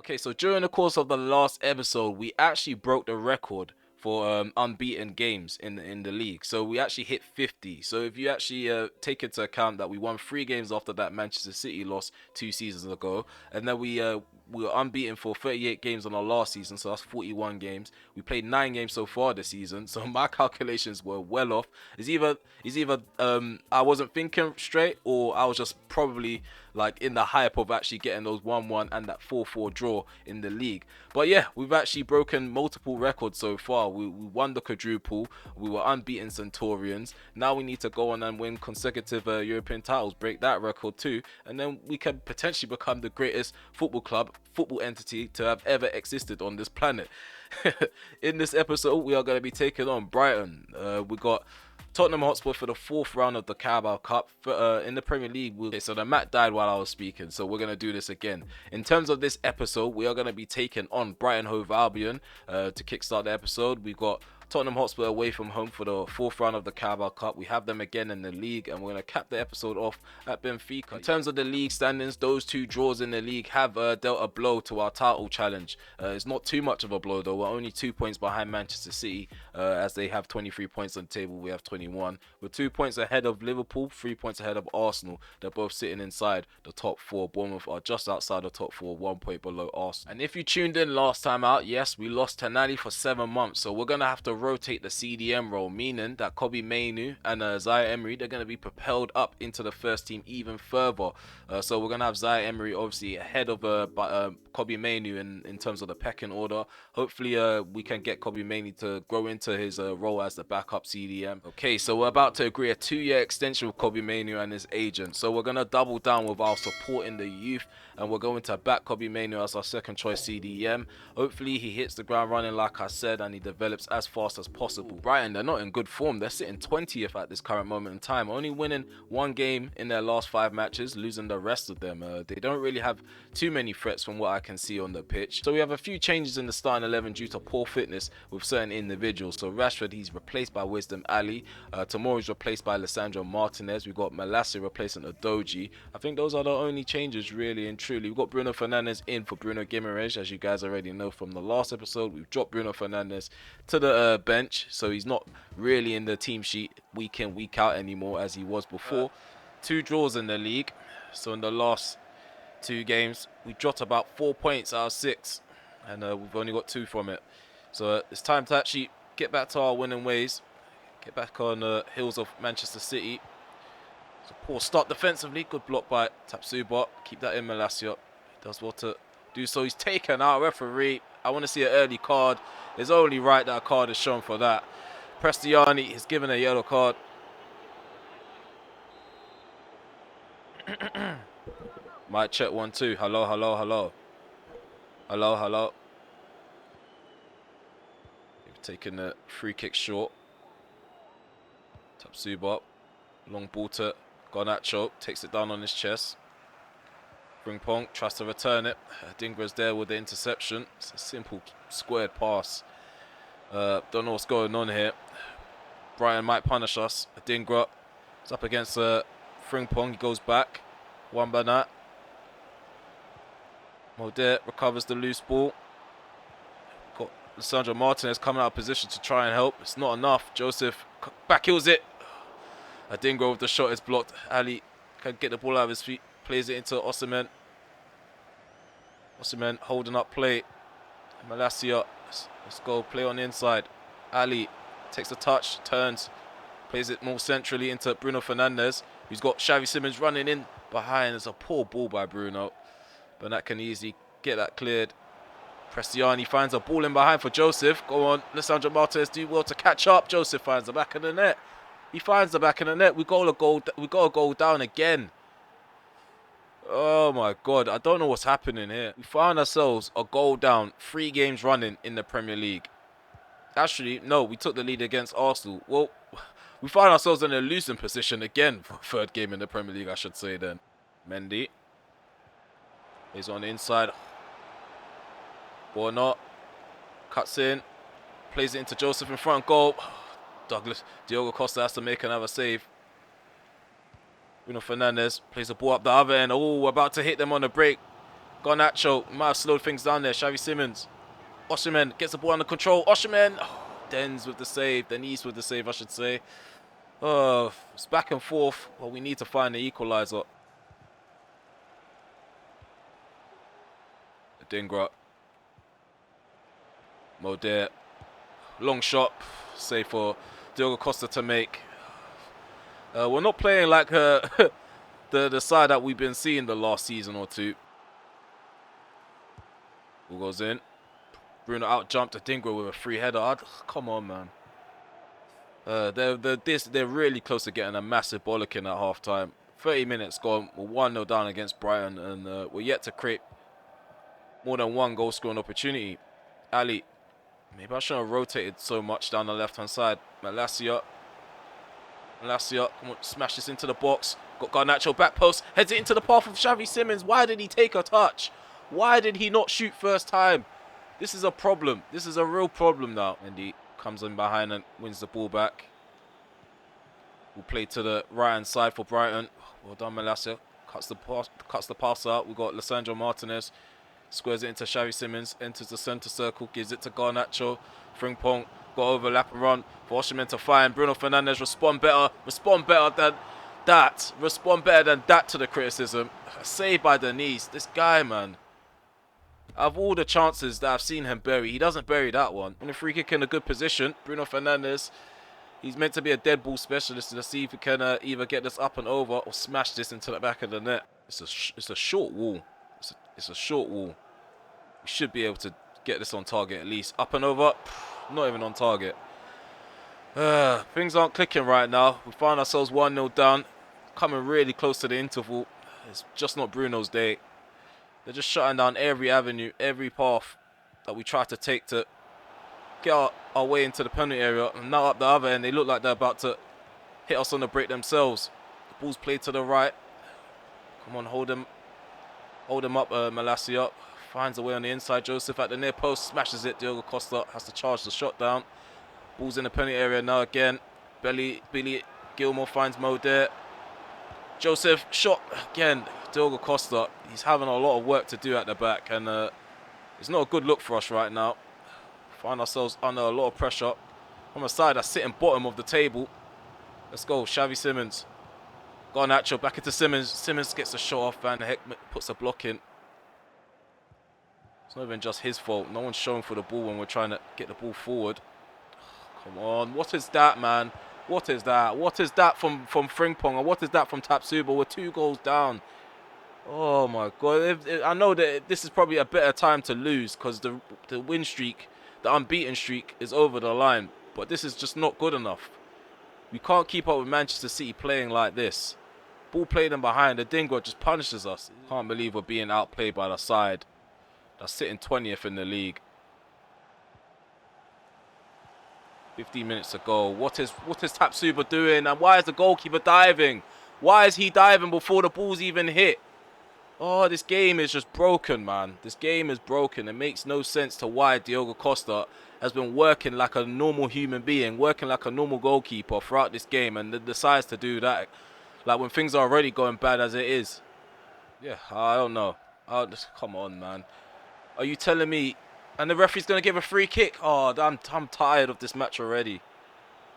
Okay, so during the course of the last episode, we actually broke the record for unbeaten games in the league. So we actually hit 50. So if you actually take into account that we won 3 games after that Manchester City loss 2 seasons ago, and then we were unbeaten for 38 games on our last season, so that's 41 games. We played 9 games so far this season, so my calculations were well off. It's either I wasn't thinking straight, or I was just probably like in the hype of actually getting those 1-1 and that 4-4 draw in the league. But yeah, we've actually broken multiple records so far. We won the quadruple. We were unbeaten Centurions. Now we need to go on and win consecutive European titles, break that record too, and then we can potentially become the greatest football entity to have ever existed on this planet. In this episode, we are going to be taking on Brighton. We got Tottenham Hotspur for the 4th round of the Carabao Cup. In the Premier League, so the mat died while I was speaking, so we're going to do this again. In terms of this episode, we are going to be taking on Brighton Hove Albion to kickstart the episode. We've got Tottenham Hotspur away from home for the 4th round of the Carabao Cup. We have them again in the league, and we're going to cap the episode off at Benfica. In terms of the league standings, those 2 draws in the league have dealt a blow to our title challenge. It's not too much of a blow though. We're only 2 points behind Manchester City, as they have 23 points on the table. We have 21. We're 2 points ahead of Liverpool, 3 points ahead of Arsenal. They're both sitting inside the top 4. Bournemouth are just outside the top 4, 1 point below Arsenal. And if you tuned in last time out, yes, we lost Tonali for 7 months, so we're going to have to rotate the CDM role, meaning that Kobbie Mainoo and Zaire Emery, they're going to be propelled up into the first team even further. So we're going to have Zaire Emery obviously ahead of Kobbie Mainoo in terms of the pecking order. Hopefully we can get Kobbie Mainoo to grow into his role as the backup CDM. Okay, so we're about to agree a 2-year extension with Kobbie Mainoo and his agent. So we're going to double down with our support in the youth, and we're going to back Kobbie Mainoo as our second choice CDM. Hopefully he hits the ground running like I said, and he develops as fast as possible. Brighton, they're not in good form. They're sitting 20th at this current moment in time, only winning 1 game in their last 5 matches, losing the rest of them. They don't really have too many threats from what I can see on the pitch. So we have a few changes in the starting 11 due to poor fitness with certain individuals. So Rashford, he's replaced by Wisdom Ali. Tomori's replaced by Lissandro Martinez. We've got Malacia replacing Adoji. I think those are the only changes really and truly. We've got Bruno Fernandes in for Bruno Guimaraes. As you guys already know from the last episode, we've dropped Bruno Fernandes to the bench, so he's not really in the team sheet week in, week out anymore as he was before. 2 draws in the league, so in the last 2 games we dropped about 4 points out of 6, and we've only got 2 from it. So it's time to actually get back to our winning ways, get back on the heels of Manchester City. It's a poor start defensively, good block by Tapsuba, keep that in. Malacia does well to do so. He's taken out. Referee, I want to see an early card. It's only right that a card is shown for that. Prestiani is given a yellow card. Might check 1-2. Hello, hello, hello. Hello, hello. They've taken the free kick short. Tapsuba. Long ball to Garnacho. Takes it down on his chest. Frimpong tries to return it. Dingra's there with the interception. It's a simple squared pass. Don't know what's going on here. Brighton might punish us. Dingra is up against Frimpong. He goes back. Wambanat. Modet recovers the loose ball. Got Lissandro Martinez coming out of position to try and help. It's not enough. Joseph backheels it. Dingra with the shot is blocked. Ali can get the ball out of his feet. Plays it into Osimhen. Osimhen holding up play. Malacia. Let's go. Play on the inside. Ali takes a touch. Turns. Plays it more centrally into Bruno Fernandes, who's got Xavi Simons running in behind. It's a poor ball by Bruno, but that can easily get that cleared. Prestiani finds a ball in behind for Joseph. Go on. Lissandro Martinez do well to catch up. Joseph finds the back of the net. He finds the back of the net. We got a goal down again. Oh my God, I don't know what's happening here. We found ourselves a goal down 3 games running in the Premier League. Actually, no, we took the lead against Arsenal. Well, we find ourselves in a losing position again for 3rd game in the Premier League, I should say then. Mendy is on the inside. Borna cuts in, plays it into Joseph in front goal. Diogo Costa has to make another save. Bruno Fernandes plays the ball up the other end. Oh, we're about to hit them on the break. Garnacho might have slowed things down there. Xavi Simons. Osimhen gets the ball under control. Osimhen. Oh, Dens with the save. Denise with the save, I should say. Oh, it's back and forth. Well, we need to find the equaliser. Dingra. Moder. Long shot. Save for Diogo Costa to make. We're not playing like the side that we've been seeing the last season or two. Ball goes in. Bruno out jumped to Dingra with a free header. Come on, man. They're really close to getting a massive bollocking at half time. 30 minutes gone. We're 1-0 down against Brighton, and we're yet to create more than one goal scoring opportunity. Ali. Maybe I shouldn't have rotated so much down the left-hand side. Malacia, come on, smash this into the box. Got Garnacho back post, heads it into the path of Xavi Simons. Why did he take a touch? Why did he not shoot first time? This is a problem. This is a real problem now. And he comes in behind and wins the ball back. We'll play to the right-hand side for Brighton. Well done, Malacia. Cuts the pass out. We've got Lisandro Martinez. Squares it into Xavi Simons, enters the centre circle, gives it to Garnacho. Frimpong got overlap and run for Osimhen to find. Bruno Fernandes respond better than that to the criticism. Saved by Denise. This guy, man. Out of all the chances that I've seen him bury, he doesn't bury that one. And a free kick in a good position. Bruno Fernandes, he's meant to be a dead ball specialist. Let's see if he can either get this up and over or smash this into the back of the net. It's a short wall. It's a short wall. We should be able to get this on target at least. Up and over. Not even on target. Things aren't clicking right now. We find ourselves 1-0 down. Coming really close to the interval. It's just not Bruno's day. They're just shutting down every avenue, every path that we try to take to get our way into the penalty area. And now up the other end, they look like they're about to hit us on the break themselves. The ball's played to the right. Come on, hold him up, Malacia. Finds a way on the inside. Joseph at the near post, smashes it. Diogo Costa has to charge the shot down. Ball's in the penalty area now again. Billy Gilmore finds Mo there. Joseph, shot again. Diogo Costa, he's having a lot of work to do at the back, and it's not a good look for us right now. Find ourselves under a lot of pressure from a side that's sitting bottom of the table. Let's go, Xavi Simons. Garnacho back into Simons. Simons gets a shot off. Van Heck puts a block in. It's not even just his fault. No one's showing for the ball when we're trying to get the ball forward. Come on. What is that, man? What is that? What is that from Frimpong? Or what is that from Tapsuba? We're 2 goals down. Oh, my God. I know that this is probably a better time to lose because the win streak, the unbeaten streak, is over the line. But this is just not good enough. We can't keep up with Manchester City playing like this. Ball played in behind. The Dingo just punishes us. Can't believe we're being outplayed by the side that's sitting 20th in the league. 15 minutes to go. What is Tapsuba doing? And why is the goalkeeper diving? Why is he diving before the ball's even hit? Oh, this game is just broken, man. This game is broken. It makes no sense to why Diogo Costa has been working like a normal human being, working like a normal goalkeeper throughout this game, and decides to do that. Like when things are already going bad as it is. Yeah, I don't know. Come on, man. Are you telling me? And the referee's going to give a free kick? Oh, I'm tired of this match already.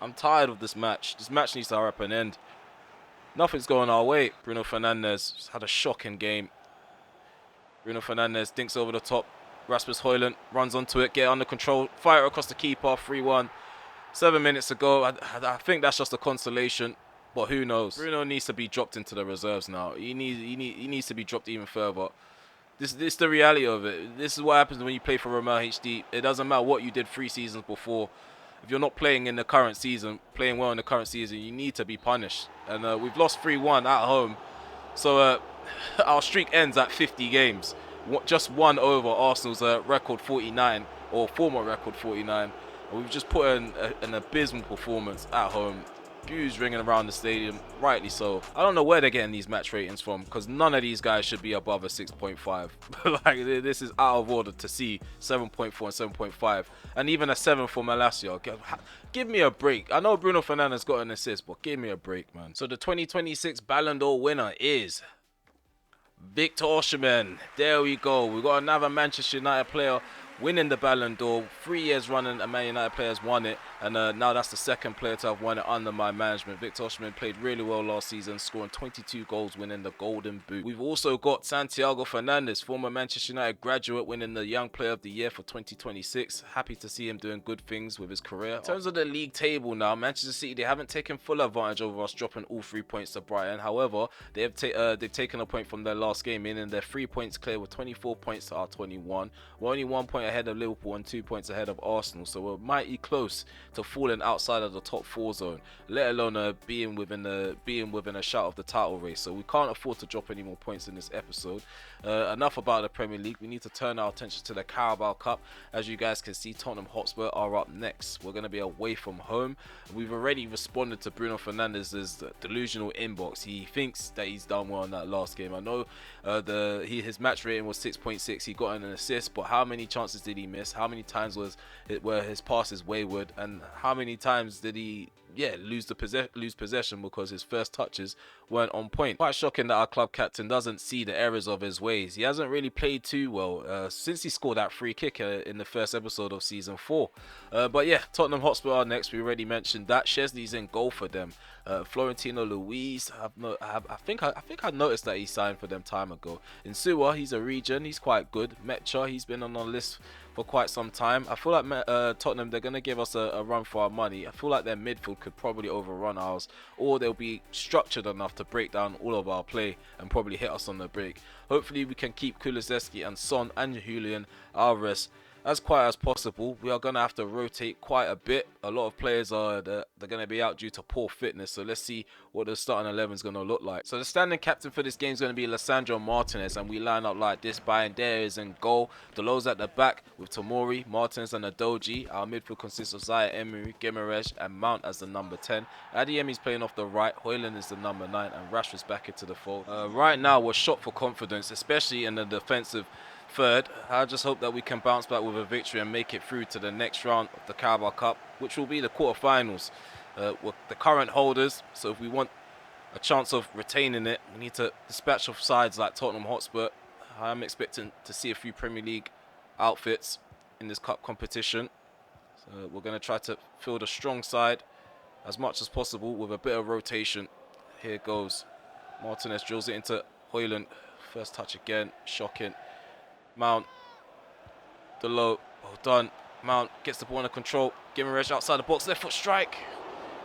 I'm tired of this match. This match needs to hurry up and end. Nothing's going our way. Bruno Fernandes had a shocking game. Bruno Fernandes dinks over the top. Rasmus Højlund runs onto it, get it under control, fire it across the keeper, 3-1. 7 minutes to go. I think that's just a consolation, but who knows? Bruno needs to be dropped into the reserves now. He needs to be dropped even further. This is the reality of it. This is what happens when you play for RemelHD. It doesn't matter what you did 3 seasons before. If you're not playing in the current season, playing well in the current season, you need to be punished. And we've lost 3-1 at home. So our streak ends at 50 games. Just one over Arsenal's record 49, or former record 49. And we've just put in an abysmal performance at home. Boos ringing around the stadium, rightly so. I don't know where they're getting these match ratings from, because none of these guys should be above a 6.5. Like, this is out of order to see 7.4 and 7.5, and even a 7 for Malacia. Give me a break. I know Bruno Fernandes got an assist, but give me a break, man. So the 2026 Ballon d'Or winner is Victor Osimhen, there we go. We got another Manchester United player winning the Ballon d'Or. 3 years running, a Man United player has won it, and now that's the second player to have won it under my management. Victor Osimhen played really well last season, scoring 22 goals, winning the Golden Boot. We've also got Santiago Fernandez, former Manchester United graduate, winning the Young Player of the Year for 2026. Happy to see him doing good things with his career. In terms of the league table now, Manchester City, they haven't taken full advantage over us, dropping all 3 points to Brighton. However, they've taken a point from their last game, meaning they're 3 points clear with 24 points to our 21. We're only 1 point ahead of Liverpool and 2 points ahead of Arsenal, so we're mighty close to falling outside of the top 4 zone, let alone being within a shout of the title race. So we can't afford to drop any more points in this episode. Enough about the Premier League. We need to turn our attention to the Carabao Cup. As you guys can see, Tottenham Hotspur are up next. We're going to be away from home. We've already responded to Bruno Fernandez's delusional inbox. He thinks that he's done well in that last game. I know his match rating was 6.6. He got an assist, but how many chances did he miss? How many times were his passes wayward? And how many times did he lose possession because his first touches weren't on point? Quite shocking that our club captain doesn't see the errors of his ways. He hasn't really played too well since he scored that free kick in the first episode of season 4. But yeah, Tottenham Hotspur are next. We already mentioned that. Szczesny's in goal for them. Florentino Luis, I think I noticed that he signed for them time ago. Insua, he's a region, he's quite good. Mecha, he's been on our list for quite some time. I feel like Tottenham, they're going to give us a run for our money. I feel like their midfield could probably overrun ours, or they'll be structured enough to break down all of our play and probably hit us on the break. Hopefully we can keep Kulusevski and Son and Julian Alvarez as quiet as possible. We are going to have to rotate quite a bit. A lot of players they're going to be out due to poor fitness, so let's see what the starting 11 is going to look like. So the standing captain for this game is going to be Lisandro Martinez, and we line up like this. Bayandere is in goal, Delo's at the back with Tomori, Martins and Adoji. Our midfield consists of Zaya Emery, Gimaresh and Mount as the number 10. Adeyemi's playing off the right, Højlund is the number 9, and Rashford's back into the fold. Right now we're shot for confidence, especially in the defensive third. I just hope that we can bounce back with a victory and make it through to the next round of the Carabao Cup, which will be the quarterfinals. We're the current holders, so if we want a chance of retaining it, we need to dispatch of sides like Tottenham Hotspur. I'm expecting to see a few Premier League outfits in this cup competition. So we're going to try to field a strong side as much as possible with a bit of rotation. Here goes. Martinez drills it into Højlund. First touch again, shocking. Mount, Delo, well done. Mount gets the ball under control. Gimaresh outside the box, left foot strike.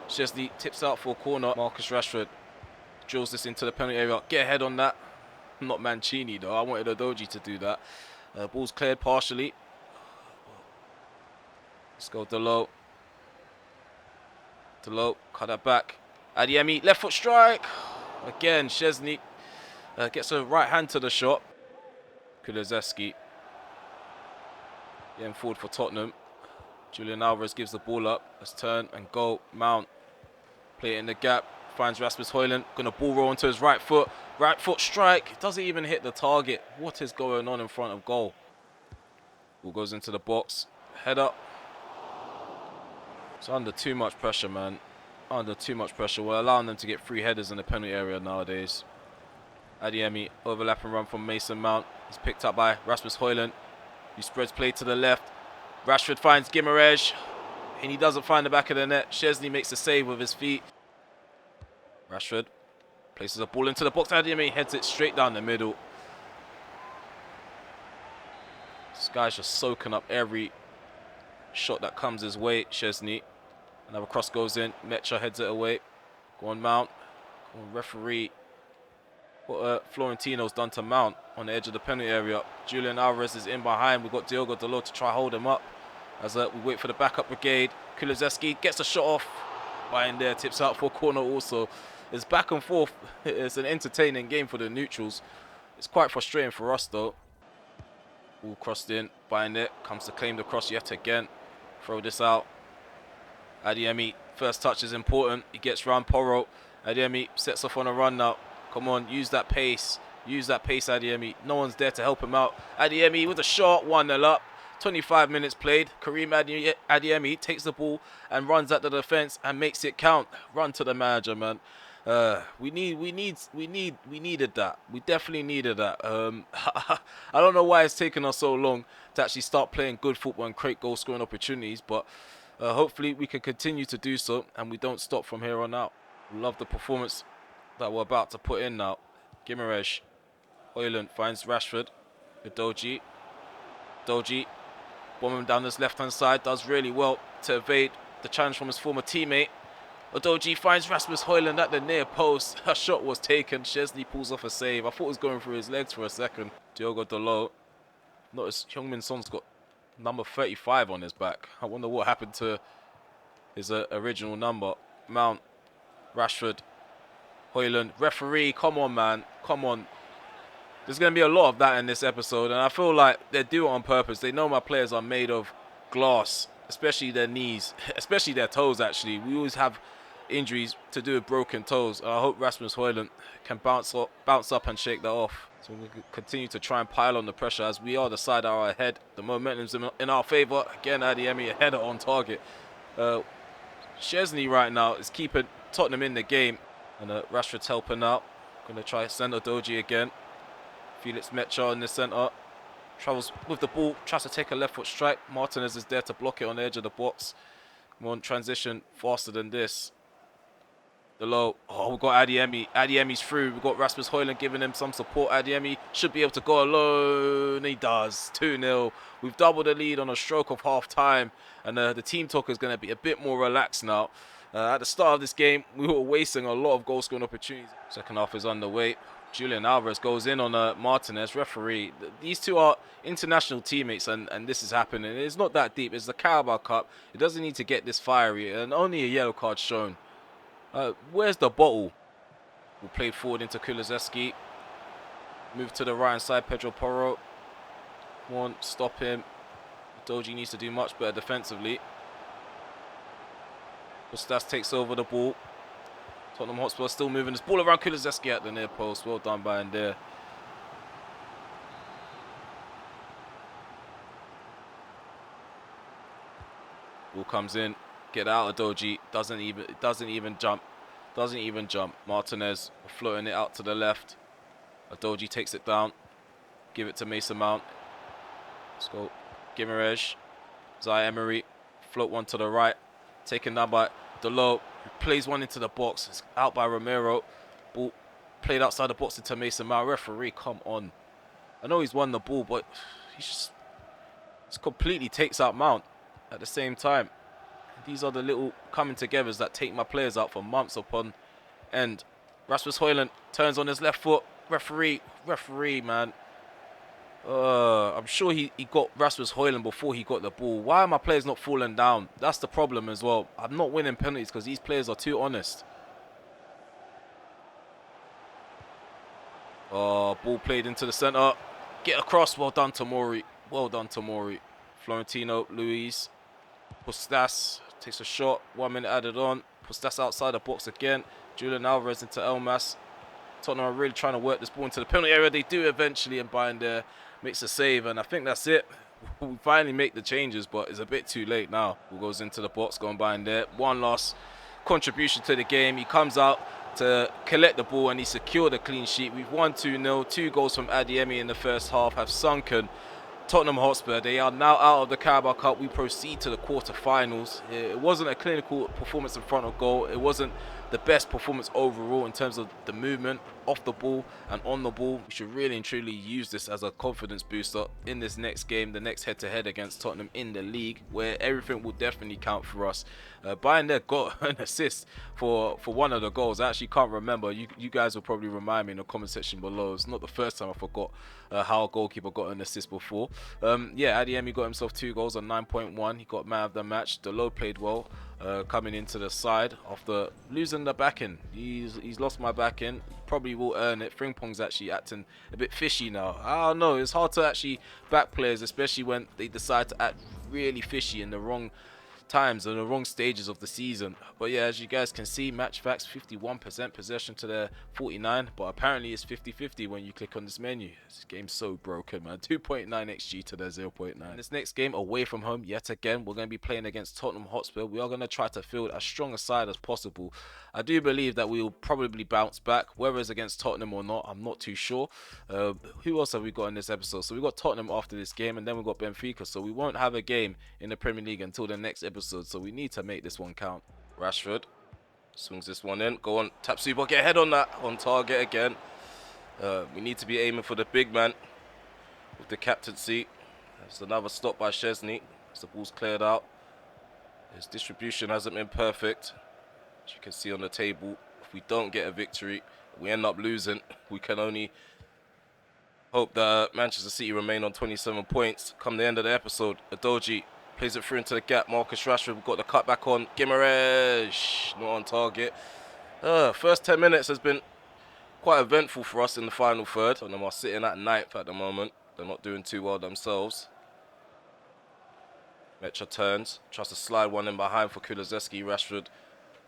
Szczesny tips out for a corner. Marcus Rashford drills this into the penalty area. Get ahead on that. Not Mancini though. I wanted Adoji to do that. Ball's cleared partially. Let's go Delo. Delo, cut that back. Adeyemi, left foot strike. Again, Szczesny gets a right hand to the shot. Kulusevski getting forward for Tottenham. Julian Alvarez gives the ball up. Let's turn and go. Mount, play it in the gap. Finds Rasmus Højlund. Gonna ball roll onto his right foot. Right foot strike. Doesn't even hit the target. What is going on in front of goal? Ball goes into the box. Head up. It's under too much pressure, man. Under too much pressure. We're allowing them to get 3 headers in the penalty area nowadays. Adeyemi, overlapping run from Mason Mount. He's picked up by Rasmus Højlund. He spreads play to the left. Rashford finds Gimaresh, and he doesn't find the back of the net. Szczesny makes the save with his feet. Rashford places a ball into the box. Adeyemi heads it straight down the middle. This guy's just soaking up every shot that comes his way. Szczesny. Another cross goes in. Mecha heads it away. Go on, Mount. Go on, referee. What Florentino's done to Mount on the edge of the penalty area. Julian Alvarez is in behind. We've got Diogo Dalot to try hold him up as we wait for the backup brigade. Kulusevski gets a shot off. Bayandere tips out for a corner also. It's back and forth. It's an entertaining game for the neutrals. It's quite frustrating for us though. All crossed in. Bayandere comes to claim the cross yet again. Throw this out. Adeyemi, first touch is important. He gets round Porro. Adeyemi sets off on a run now. Come on, use that pace. Use that pace, Adeyemi. No one's there to help him out. Adeyemi with a shot, 1-0 up. 25 minutes played. Karim Adeyemi takes the ball and runs at the defense and makes it count. Run to the manager, man. We needed that. We definitely needed that. I don't know why it's taken us so long to actually start playing good football and create goal scoring opportunities, but hopefully we can continue to do so and we don't stop from here on out. Love the performance that we're about to put in now. Gimaresh, Højlund finds Rashford with Doji. Bombing down this left hand side, does really well to evade the challenge from his former teammate. Odoji finds Rasmus Højlund at the near post. A shot was taken. Szczesny pulls off a save. I thought it was going through his legs for a second. Diogo Dalot. Notice Heung-min Son's got number 35 on his back. I wonder what happened to his original number. Mount, Rashford, Højlund. Referee, come on, man. Come on. There's going to be a lot of that in this episode, and I feel like they do it on purpose. They know my players are made of glass, especially their knees, especially their toes, actually. We always have injuries to do with broken toes. I hope Rasmus Højlund can bounce up and shake that off. So we can continue to try and pile on the pressure as we are the side that are ahead. The momentum's in our favour. Again, Adeyemi, a header on target. Szczesny right now is keeping Tottenham in the game. And Rashford's helping out. Going to try send Odoji again. Felix Mecha in the centre. Travels with the ball. Tries to take a left foot strike. Martinez is there to block it on the edge of the box. Come on, transition faster than this. The low. Oh, we've got Adeyemi. Adeyemi's through. We've got Rasmus Højlund giving him some support. Adeyemi should be able to go alone. He does. 2-0. We've doubled the lead on a stroke of half time. And the team talk is going to be a bit more relaxed now. At the start of this game, we were wasting a lot of goal scoring opportunities. Second half is underway. Julian Alvarez goes in on Martinez, referee. These two are international teammates, and this is happening. It's not that deep. It's the Carabao Cup. It doesn't need to get this fiery, and only a yellow card shown. Where's the bottle? We'll play forward into Kulusevski. Move to the right hand side, Pedro Porro. Come on, stop him. Doji needs to do much better defensively. Kostas takes over the ball. Tottenham Hotspur still moving this ball around Kulusevski at the near post. Well done by him there. Ball comes in. Get out of Doji. Doesn't even jump. Martinez floating it out to the left. Doji takes it down. Give it to Mason Mount. Let's go. Gimaresh. Zai Emery. Float one to the right. Taken down by Dalot. Plays one into the box. It's out by Romero. Ball played outside the box into Mason Mount. Referee, come on. I know he's won the ball, but he just completely takes out Mount at the same time. These are the little coming togethers that take my players out for months upon end. Rasmus Højlund turns on his left foot. Referee, man. I'm sure he got Rasmus Højlund before he got the ball. Why are my players not falling down? That's the problem as well. I'm not winning penalties because these players are too honest. Oh, ball played into the centre. Get across. Well done, Tomori. Florentino, Luis. Pustas takes a shot. 1 minute added on. Pustas outside the box again. Julian Alvarez into Elmas. Tottenham are really trying to work this ball into the penalty area. They do eventually, and Bayern there makes a save, and I think that's it. We finally make the changes, but it's a bit too late now. Ball goes into the box, going Bayern there. One last contribution to the game. He comes out to collect the ball, and he secured a clean sheet. We've won 2-0. 2 goals from Adeyemi in the first half have sunken Tottenham Hotspur. They are now out of the Carabao Cup. We proceed to the quarter-finals. It wasn't a clinical performance in front of goal. It wasn't the best performance overall in terms of the movement off the ball and on the ball. We should really and truly use this as a confidence booster in this next game, the next head-to-head against Tottenham in the league, where everything will definitely count for us. Bayern there got an assist for one of the goals. I actually can't remember. You guys will probably remind me in the comment section below. It's not the first time I forgot how a goalkeeper got an assist before. Yeah, Adeyemi got himself 2 goals on 9.1. He got man of the match. Dalot played well. Coming into the side after losing the backing. He's lost my backing. Probably will earn it. Frimpong's actually acting a bit fishy now. I don't know. It's hard to actually back players, especially when they decide to act really fishy in the wrong times and the wrong stages of the season. But yeah, as you guys can see, match facts 51% possession to their 49, but apparently it's 50-50 when you click on this menu. This game's so broken, man. 2.9 XG to their 0.9. In this next game, away from home, yet again, we're going to be playing against Tottenham Hotspur. We are going to try to field as strong a side as possible. I do believe that we will probably bounce back, whether it's against Tottenham or not, I'm not too sure. Who else have we got in this episode? So we got Tottenham after this game, and then we got Benfica. So we won't have a game in the Premier League until the next episode. So we need to make this one count. Rashford swings this one in. Go on, Tapsuba, get ahead on that. On target again. We need to be aiming for the big man with the captaincy. There's another stop by Szczesny as the ball's cleared out. His distribution hasn't been perfect, as you can see on the table. If we don't get a victory, we end up losing. We can only hope that Manchester City remain on 27 points come the end of the episode. Adoji plays it through into the gap. Marcus Rashford, we've got the cut back on. Guimaraes, not on target. First 10 minutes has been quite eventful for us in the final third. And them are sitting at 9th at the moment. They're not doing too well themselves. Mecha turns, tries to slide one in behind for Kulusevski. Rashford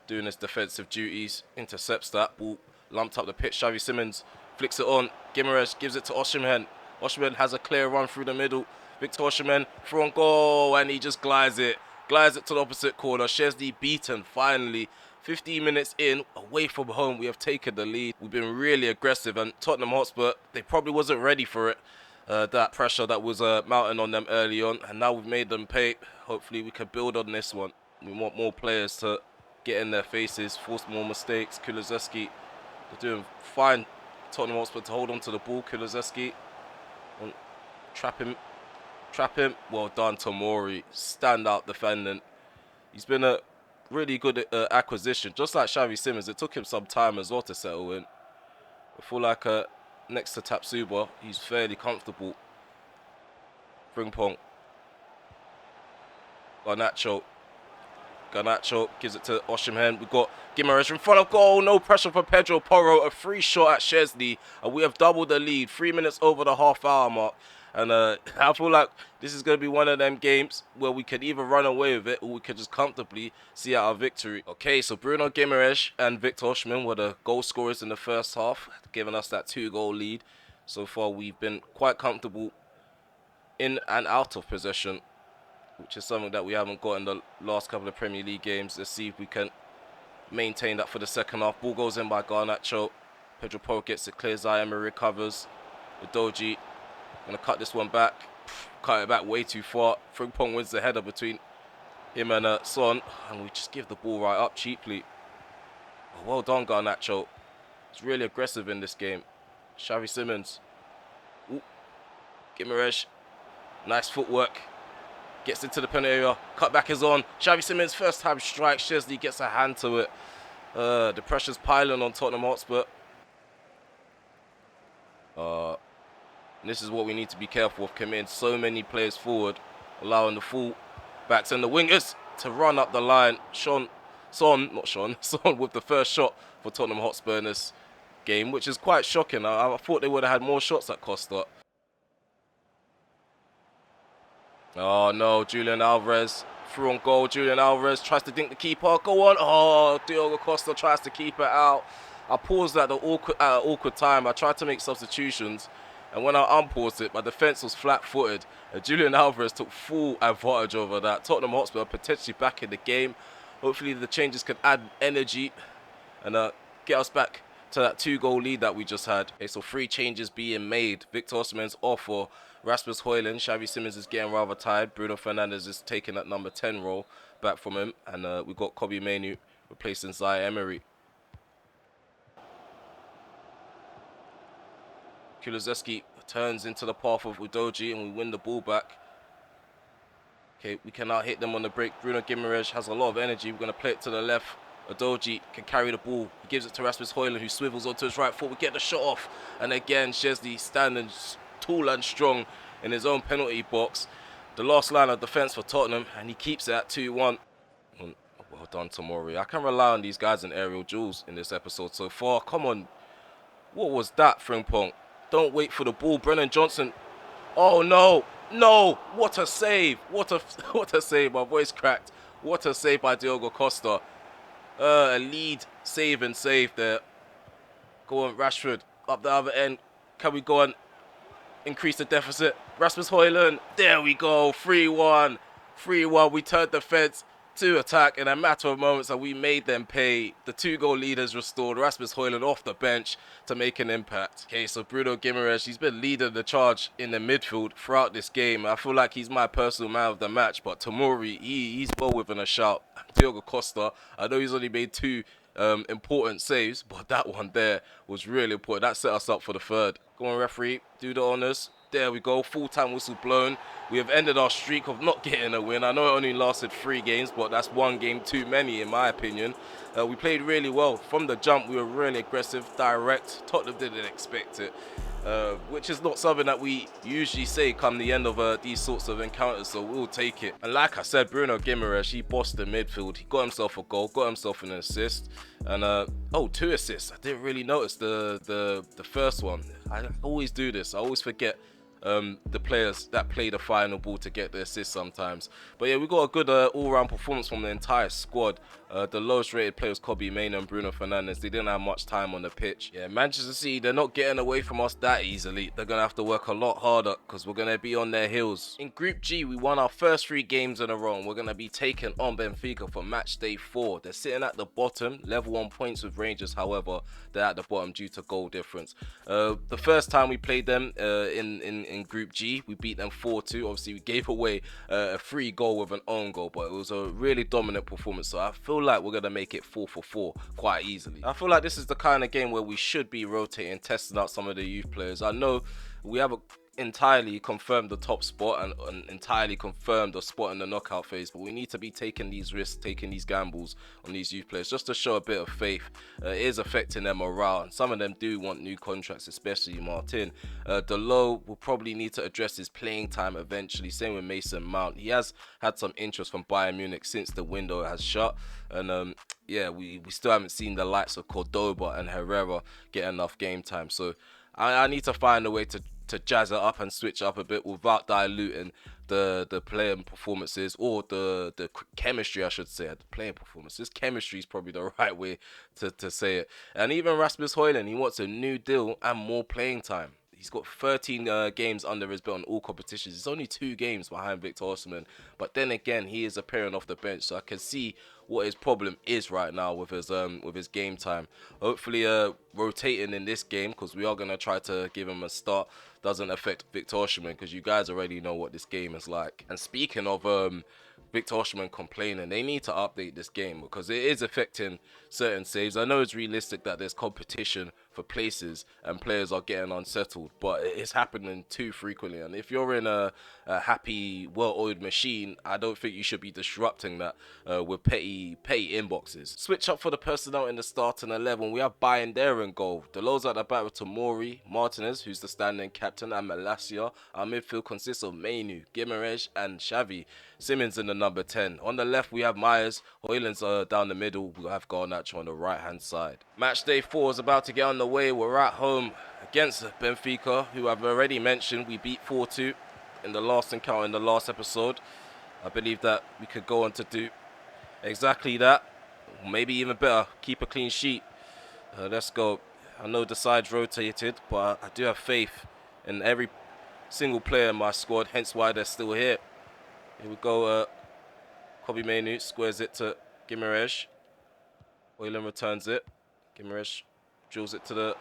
doing his defensive duties, intercepts that ball, lumped up the pitch. Xavi Simons flicks it on. Guimaraes gives it to Osimhen. Osimhen has a clear run through the middle. Victor Osimhen through on goal, and he just glides it to the opposite corner. Szczesny beaten finally. 15 minutes in, away from home, we have taken the lead. We've been really aggressive, and Tottenham Hotspur, they probably wasn't ready for it. That pressure that was mounting on them early on, and now we've made them pay. Hopefully we can build on this one. We want more players to get in their faces, force more mistakes. Kulusevski, they're doing fine. Tottenham Hotspur to hold on to the ball. Kulusevski, trap him. Well done, Tomori. Stand out defending. He's been a really good acquisition, just like Xavi Simons. It took him some time as well to settle in. I feel like next to Tapsuba, he's fairly comfortable. Frimpong. Garnacho gives it to Osimhen. We've got Guimaraes in front of goal. No pressure for Pedro Porro. A free shot at Szczesny. And we have doubled the lead. 3 minutes over the half-hour mark. And I feel like this is going to be one of them games where we could either run away with it or we could just comfortably see out our victory. Okay, so Bruno Guimaraes and Victor Osimhen were the goal scorers in the first half, giving us that 2-goal lead. So far, we've been quite comfortable in and out of possession, which is something that we haven't got in the last couple of Premier League games. Let's see if we can maintain that for the second half. Ball goes in by Garnacho. Pedro Porro gets it, clears eye, Emery recovers. Udogie gonna cut this one back. Cut it back way too far. Frimpong wins the header between him and Son, and we just give the ball right up cheaply. Oh, well done, Garnacho. He's really aggressive in this game. Xavi Simons. Ooh. Guimaraes. Nice footwork. Gets into the penalty area. Cut back is on. Xavi Simons first time strike. Szczesny gets a hand to it. The pressure's piling on Tottenham Hotspur. This is what we need to be careful of, committing so many players forward, allowing the full backs and the wingers to run up the line. Son with the first shot for Tottenham Hotspur in this game, which is quite shocking. I thought they would have had more shots at Costa. Oh no, Julian Alvarez through on goal. Julian Alvarez tries to dink the keeper. Go on. Oh, Diogo Costa tries to keep it out. I paused at an awkward time. I tried to make substitutions. And when I unpaused it, my defence was flat-footed. And Julian Alvarez took full advantage over that. Tottenham Hotspur potentially back in the game. Hopefully the changes can add energy and get us back to that 2-goal lead that we just had. Okay, so 3 changes being made. Victor Osimhen's off for Rasmus Højlund. Xavi Simons is getting rather tired. Bruno Fernandes is taking that number 10 role back from him. And we've got Kobbie Mainoo replacing Zaire Emery. Kulusevski turns into the path of Udogie and we win the ball back. Okay, we can now hit them on the break. Bruno Guimaraes has a lot of energy. We're going to play it to the left. Udogie can carry the ball. He gives it to Rasmus Højlund, who swivels onto his right foot. We get the shot off. And again, Szczesny standing tall and strong in his own penalty box. The last line of defence for Tottenham, and he keeps it at 2-1. Well done, Tomori. I can rely on these guys in aerial duels in this episode so far. Come on. What was that, Frimpong? Don't wait for the ball. Brennan Johnson. Oh, no. No. What a save. What a save. My voice cracked. What a save by Diogo Costa. A lead save and save there. Go on, Rashford. Up the other end. Can we go on? Increase the deficit. Rasmus Højlund. There we go. 3-1. 3-1. We turned the fence to attack in a matter of moments, and we made them pay. The 2-goal leaders restored. Rasmus Højlund off the bench to make an impact. Okay, so Bruno Guimaraes, he's been leading the charge in the midfield throughout this game. I feel like he's my personal man of the match, but Tomori, he's well within a shout. Diogo Costa, I know he's only made 2 important saves, but that one there was really important. That set us up for the third. Go on, referee, do the honours. There we go, full-time whistle blown. We have ended our streak of not getting a win. I know it only lasted 3 games, but that's 1 game too many in my opinion. We played really well. From the jump, we were really aggressive, direct. Tottenham didn't expect it, which is not something that we usually say come the end of these sorts of encounters, so we'll take it. And like I said, Bruno Guimaraes, he bossed the midfield. He got himself a goal, got himself an assist, and 2 assists. I didn't really notice the first one. I always do this. I always forget the players that play the final ball to get the assist sometimes. But yeah, we got a good all-round performance from the entire squad. The lowest rated players, Kobbie Mainoo and Bruno Fernandes, they didn't have much time on the pitch. Yeah, Manchester City, they're not getting away from us that easily. They're going to have to work a lot harder because we're going to be on their heels. In Group G, we won our first 3 games in a row, and we're going to be taking on Benfica for match day 4. They're sitting at the bottom, level 1 points with Rangers. However, they're at the bottom due to goal difference. The first time we played them in Group G, we beat them 4-2. Obviously, we gave away a free goal with an own goal, but it was a really dominant performance. So I feel like we're going to make it 4-4 quite easily. I feel like this is the kind of game where we should be rotating, testing out some of the youth players. I know we haven't entirely confirmed the top spot and entirely confirmed the spot in the knockout phase, but we need to be taking these risks, taking these gambles on these youth players just to show a bit of faith. It is affecting their morale, and some of them do want new contracts, especially Martin. Delo will probably need to address his playing time eventually. Same with Mason Mount. He has had some interest from Bayern Munich since the window has shut, and yeah, we still haven't seen the likes of Cordoba and Herrera get enough game time. So I need to find a way to jazz it up and switch up a bit without diluting the playing performances or the chemistry, I should say. The playing performances, chemistry is probably the right way to say it. And even Rasmus Højlund, he wants a new deal and more playing time. He's got 13 games under his belt in all competitions. It's only 2 games behind Victor Osimhen. But then again, he is appearing off the bench, so I can see what his problem is right now with his game time. Hopefully, rotating in this game, because we are gonna try to give him a start, doesn't affect Victor Osimhen, because you guys already know what this game is like. And speaking of Victor Osimhen complaining, they need to update this game because it is affecting certain saves. I know it's realistic that there's competition for places and players are getting unsettled, but it's happening too frequently. And if you're in a happy, well-oiled machine, I don't think you should be disrupting that with petty inboxes. Switch up for the personnel in the starting 11. We have Bayern there in goal. Delo's at the back with Tomori, Martinez, who's the standing captain, and Malacia. Our midfield consists of Mainoo, Guimaraes, and Xavi. Simmons in the number 10. On the left, we have Myers. Højlund's down the middle. We'll have Garnacho on the right-hand side. Match day 4 is about to get on the way. We're at home against Benfica, who I've already mentioned. We beat 4-2 in the last encounter in the last episode. I believe that we could go on to do exactly that. Maybe even better, keep a clean sheet. Let's go. I know the side's rotated, but I do have faith in every single player in my squad, hence why they're still here. Here we go. Kobbie Mainoo squares it to Guimaraes. Højlund returns it. Guimaraes drills it to the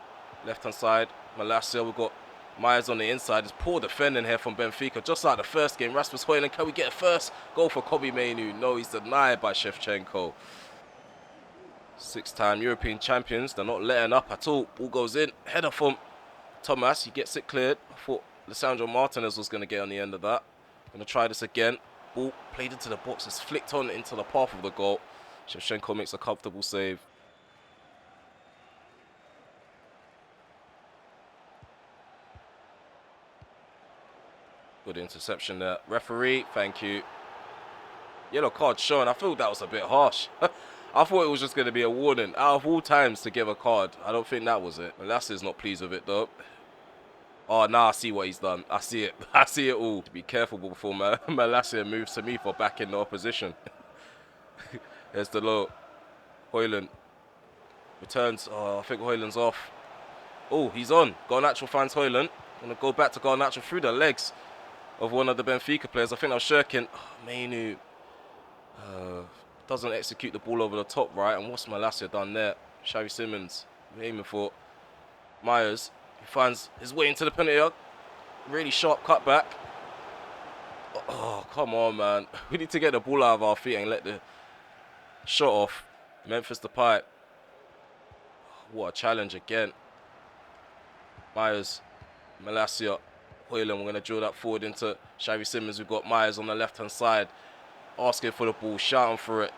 left-hand side. Malacia, we've got Myers on the inside. It's poor defending here from Benfica. Just like the first game, Rasmus Højlund, can we get a first goal for Kobbie Mainoo? No, he's denied by Shevchenko. 6-time European champions. They're not letting up at all. Ball goes in. Header from Thomas. He gets it cleared. I thought Lisandro Martinez was going to get on the end of that. Going to try this again. Ball played into the box. It's flicked on into the path of the goal. Shevchenko makes a comfortable save. Good interception there. Referee, thank you. Yellow card shown. I feel that was a bit harsh. I thought it was just going to be a warning. Out of all times to give a card, I don't think that was it. Malacia's not pleased with it though. Oh, now I see what he's done. I see it. I see it all. Be careful before Malacia moves to me for backing the opposition. There's the low. Hoyland returns. Oh, I think Hoyland's off. Oh, he's on. Garnacho finds Hoyland. Gonna go back to Garnacho through the legs of one of the Benfica players. I think that was Shirkin. Oh, Mainu doesn't execute the ball over the top right. And what's Malacia done there? Xavi Simons aiming for Myers. He finds his way into the penalty area. Really sharp cutback. Oh, come on, man. We need to get the ball out of our feet and let the shot off. Memphis the pipe. What a challenge again. Myers, Malacia, Hoyland. We're going to drill that forward into Xavi Simons. We've got Myers on the left-hand side. Asking for the ball, shouting for it.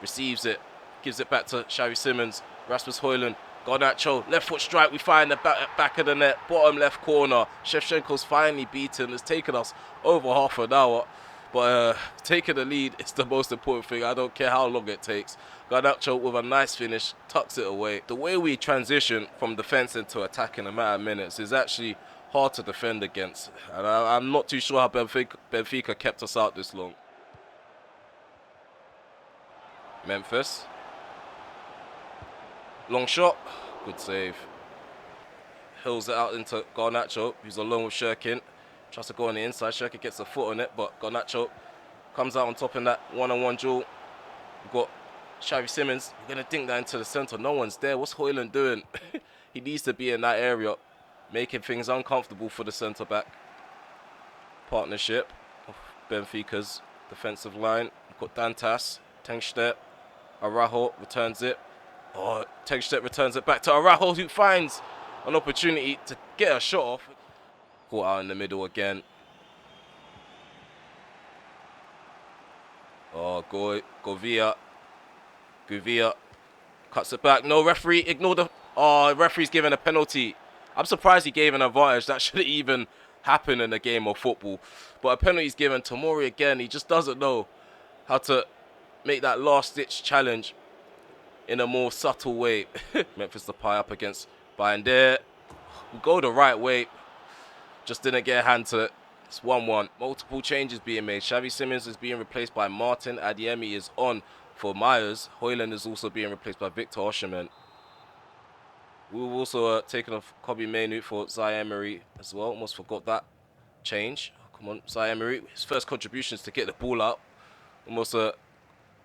Receives it. Gives it back to Xavi Simons. Rasmus Hoyland. Garnacho, left foot strike. We find the back of the net. Bottom left corner. Shevchenko's finally beaten. It's taken us over half an hour. But taking the lead is the most important thing. I don't care how long it takes. Garnacho with a nice finish, tucks it away. The way we transition from defence into attack in a matter of minutes is actually hard to defend against. And I'm not too sure how Benfica kept us out this long. Memphis. Long shot. Good save. Hills it out into Garnacho, who's alone with Shirkin. Tries to go on the inside. Shirkin gets a foot on it, but Garnacho comes out on top in that one-on-one duel. We've got Xavi Simons. We're going to dink that into the centre. No one's there. What's Hoyland doing? He needs to be in that area, making things uncomfortable for the centre-back. Partnership of Benfica's defensive line. We've got Dantas, Tengstedt, Araujo returns it. Oh, Tengstedt returns it back to Araujo, who finds an opportunity to get a shot off. Caught out in the middle again. Oh, Gouveia cuts it back. No, referee, ignore the... Oh, referee's giving a penalty. I'm surprised he gave an advantage. That shouldn't even happen in a game of football. But a penalty's given. Tomori again, he just doesn't know how to make that last-ditch challenge in a more subtle way. Memphis the pie up against Bayern there. We go the right way. Just didn't get a hand to it. It's 1-1. Multiple changes being made. Xavi Simons is being replaced by Martin. Adeyemi is on for Myers. Hoyland is also being replaced by Victor Osimhen. We've also taken off Kobe Mainu for Zaire-Emery as well. Almost forgot that change. Oh, come on, Zaire-Emery. His first contributions to get the ball out. Almost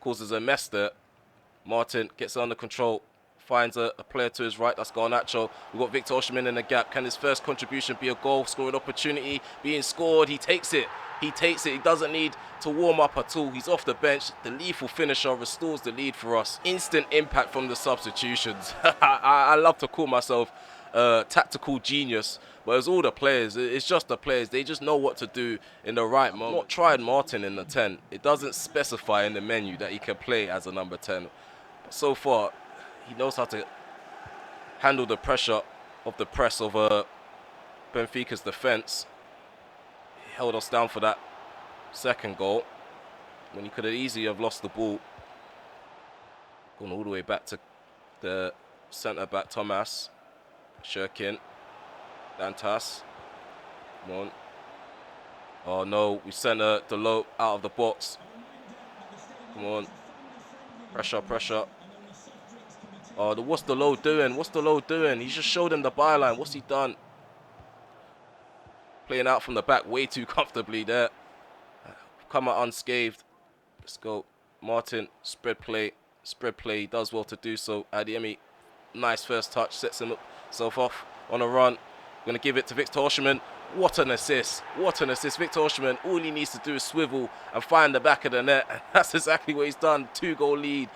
causes a mess there. Martin gets it under control, finds a player to his right, that's Garnacho. We've got Victor Osimhen in the gap. Can his first contribution be a goal scoring opportunity being scored? He takes it. He takes it. He doesn't need to warm up at all. He's off the bench. The lethal finisher restores the lead for us. Instant impact from the substitutions. I love to call myself tactical genius, but it's all the players. It's just the players. They just know what to do in the right moment. Not tried Martin in the 10. It doesn't specify in the menu that he can play as a number 10. But so far, he knows how to handle the pressure of the press of Benfica's defence. He held us down for that second goal when he could have easily have lost the ball. Gone all the way back to the centre-back, Thomas. Shirkin. Dantas. Come on. Oh no, we sent the low out of the box. Come on. Pressure, pressure. Oh, what's the low doing? What's the low doing? He just showed him the byline. What's he done? Playing out from the back way too comfortably there. Come out unscathed. Let's go. Martin, spread play. Spread play. He does well to do so. Adeyemi, nice first touch. Sets himself off on a run. Going to give it to Victor Osimhen. What an assist. What an assist. Victor Osimhen, all he needs to do is swivel and find the back of the net. And that's exactly what he's done. 2-goal lead.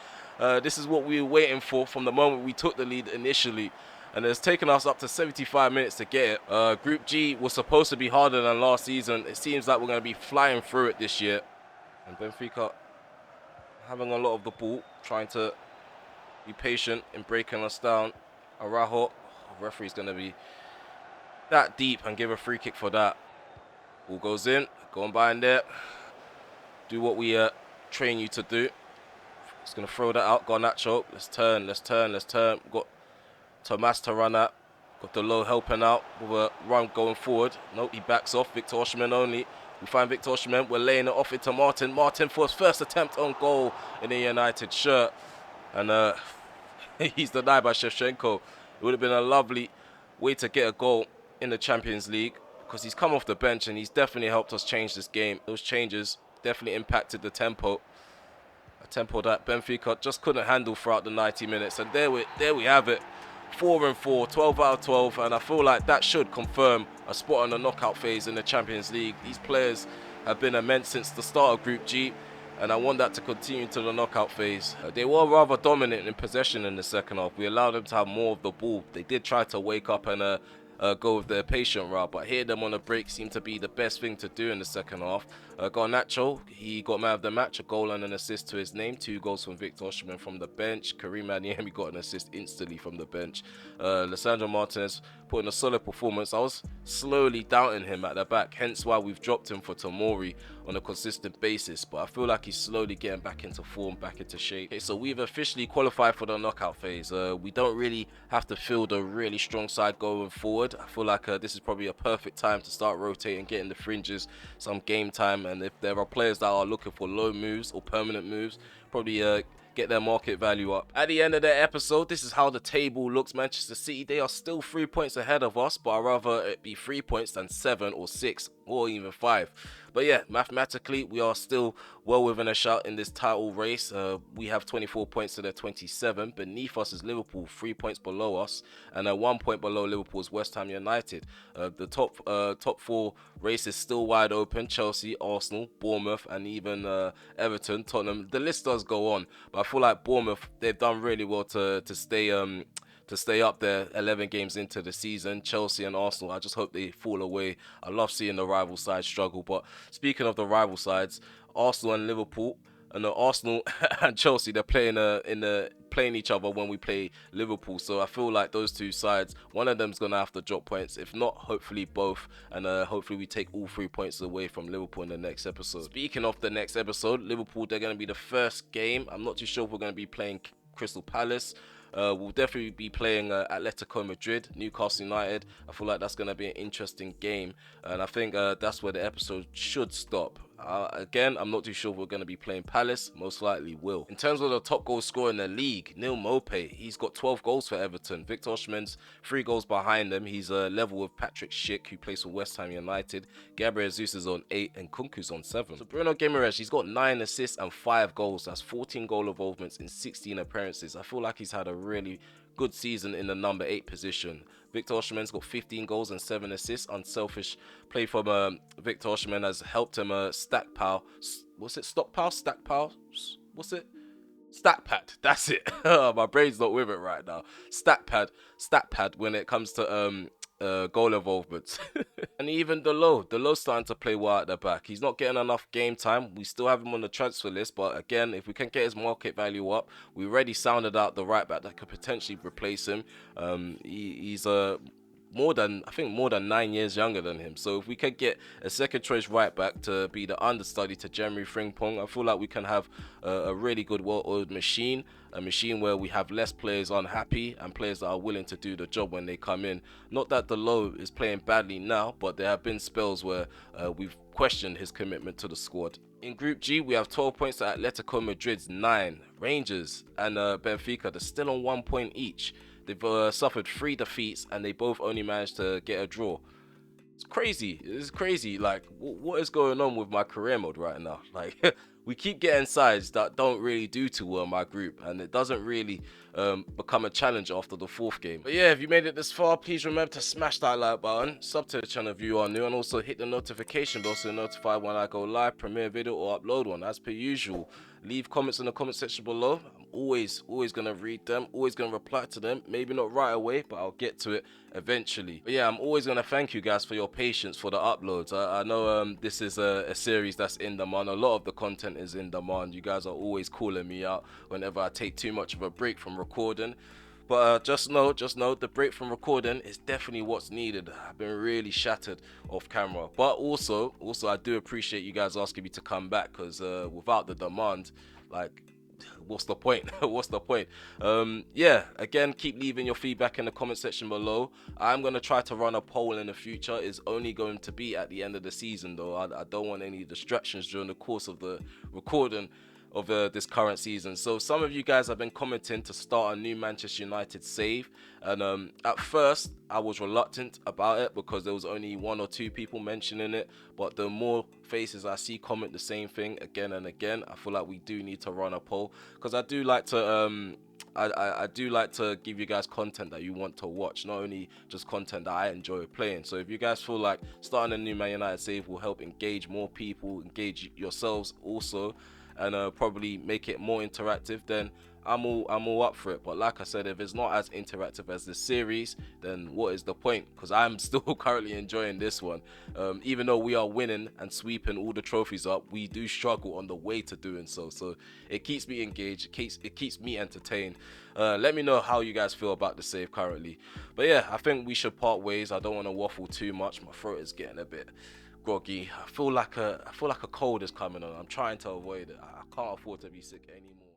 This is what we were waiting for from the moment we took the lead initially. And it's taken us up to 75 minutes to get it. Group G was supposed to be harder than last season. It seems like we're going to be flying through it this year. And Benfica having a lot of the ball, trying to be patient in breaking us down. Araujo, referee's going to be that deep and give a free kick for that. Ball goes in, go on by in there. Do what we train you to do. He's going to throw that out. Garnacho. Let's turn. We've got Tomas to run at. Got the low helping out with a run going forward. Nope, he backs off. Victor Osimhen only. We find Victor Osimhen. We're laying it off into Martin. Martin for his first attempt on goal in the United shirt. And he's denied by Shevchenko. It would have been a lovely way to get a goal in the Champions League, because he's come off the bench and he's definitely helped us change this game. Those changes definitely impacted the tempo. A tempo that Benfica just couldn't handle throughout the 90 minutes. And there we have it. 4-4, 12 out of 12. And I feel like that should confirm a spot on the knockout phase in the Champions League. These players have been immense since the start of Group G, and I want that to continue to the knockout phase. They were rather dominant in possession in the second half. We allowed them to have more of the ball. They did try to wake up and go with their patient route, but hitting them on a break seemed to be the best thing to do in the second half. Garnacho, he got man of the match, a goal and an assist to his name. 2 goals from Victor Osimhen from the bench. Karim Adeyemi got an assist instantly from the bench. Lisandro Martinez put in a solid performance. I was slowly doubting him at the back, hence why we've dropped him for Tomori on a consistent basis, but I feel like he's slowly getting back into form, back into shape. Okay, so we've officially qualified for the knockout phase. We don't really have to field a really strong side going forward. I feel like this is probably a perfect time to start rotating, getting the fringes some game time, and if there are players that are looking for low moves or permanent moves, probably get their market value up. At the end of the episode, this is how the table looks. Manchester City, they are still 3 points ahead of us, but I'd rather it be 3 points than 7 or 6 or even 5. But yeah, mathematically, we are still well within a shout in this title race. We have 24 points to their 27. Beneath us is Liverpool, 3 points below us, and 1 point below Liverpool is West Ham United. The top 4 race is still wide open. Chelsea, Arsenal, Bournemouth, and even Everton, Tottenham. The list does go on, but I feel like Bournemouth, they've done really well to stay up there 11 games into the season. Chelsea and Arsenal, I just hope they fall away. I love seeing the rival sides struggle. But speaking of the rival sides, Arsenal and Liverpool, and Arsenal and Chelsea, they're playing each other when we play Liverpool. So I feel like those two sides, one of them's gonna have to drop points. If not, hopefully both, and hopefully we take all 3 points away from Liverpool in the next episode. Speaking of the next episode, Liverpool, they're gonna be the first game. I'm not too sure if we're gonna be playing Crystal Palace. We'll definitely be playing Atletico Madrid, Newcastle United. I feel like that's going to be an interesting game, and I think that's where the episode should stop. Again, I'm not too sure if we're going to be playing Palace. Most likely will. In terms of the top goal scorer in the league, Neil Maupay, he's got 12 goals for Everton. Victor Osimhen's 3 goals behind him. He's level with Patrick Schick, who plays for West Ham United. Gabriel Jesus is on 8 and Kunku's on 7. So Bruno Guimaraes, he's got 9 assists and 5 goals. That's 14 goal involvements in 16 appearances. I feel like he's had a really good season in the number 8 position. Victor Osimhen's got 15 goals and 7 assists. Unselfish play from Victor Osimhen has helped him stockpile. What's it? Stockpile? Stackpile? What's it? Stat pad. That's it. My brain's not with it right now. Stat pad when it comes to goal involvement. And even Delo's starting to play well at the back. He's not getting enough game time. We still have him on the transfer list, but again, if we can get his market value up, we already sounded out the right back that could potentially replace him. He's more than 9 years younger than him. So if we could get a second choice right back to be the understudy to Jeremy Frimpong, I feel like we can have a really good well-oiled machine, a machine where we have less players unhappy and players that are willing to do the job when they come in. Not that Delo is playing badly now, but there have been spells where we've questioned his commitment to the squad. In Group G, we have 12 points to Atletico Madrid's 9. Rangers and Benfica, they're still on 1 point each. They've suffered 3 defeats and they both only managed to get a draw. It's crazy. It's crazy. Like, what is going on with my career mode right now? Like, we keep getting sides that don't really do too well in my group, and it doesn't really become a challenge after the 4th game. But yeah, if you made it this far, please remember to smash that like button, sub to the channel if you are new, and also hit the notification bell so you're notified when I go live, premiere video, or upload one. As per usual, leave comments in the comment section below. I'm always gonna read them, always gonna reply to them. Maybe not right away, but I'll get to it eventually. But yeah, I'm always gonna thank you guys for your patience for the uploads. I know this is a series that's in demand. A lot of the content is in demand. You guys are always calling me out whenever I take too much of a break from recording. But just know the break from recording is definitely what's needed. I've been really shattered off camera, but also I do appreciate you guys asking me to come back, because without the demand, like, what's the point? What's the point? Yeah, again, keep leaving your feedback in the comment section below. I'm going to try to run a poll in the future. It's only going to be at the end of the season, though. I don't want any distractions during the course of the recording of this current season. So some of you guys have been commenting to start a new Manchester United save, and at first I was reluctant about it because there was only 1 or 2 people mentioning it, but the more faces I see comment the same thing again and again, I feel like we do need to run a poll, because I do like to I do like to give you guys content that you want to watch, not only just content that I enjoy playing. So if you guys feel like starting a new Man United save will help engage more people, engage yourselves also, and probably make it more interactive, then I'm all up for it. But like I said, if it's not as interactive as this series, then what is the point? Because I'm still currently enjoying this one. Even though we are winning and sweeping all the trophies up, we do struggle on the way to doing so. So it keeps me engaged, it keeps me entertained. Let me know how you guys feel about the save currently. But yeah, I think we should part ways. I don't want to waffle too much. My throat is getting a bit groggy. I feel like a cold is coming on. I'm trying to avoid it. I can't afford to be sick anymore.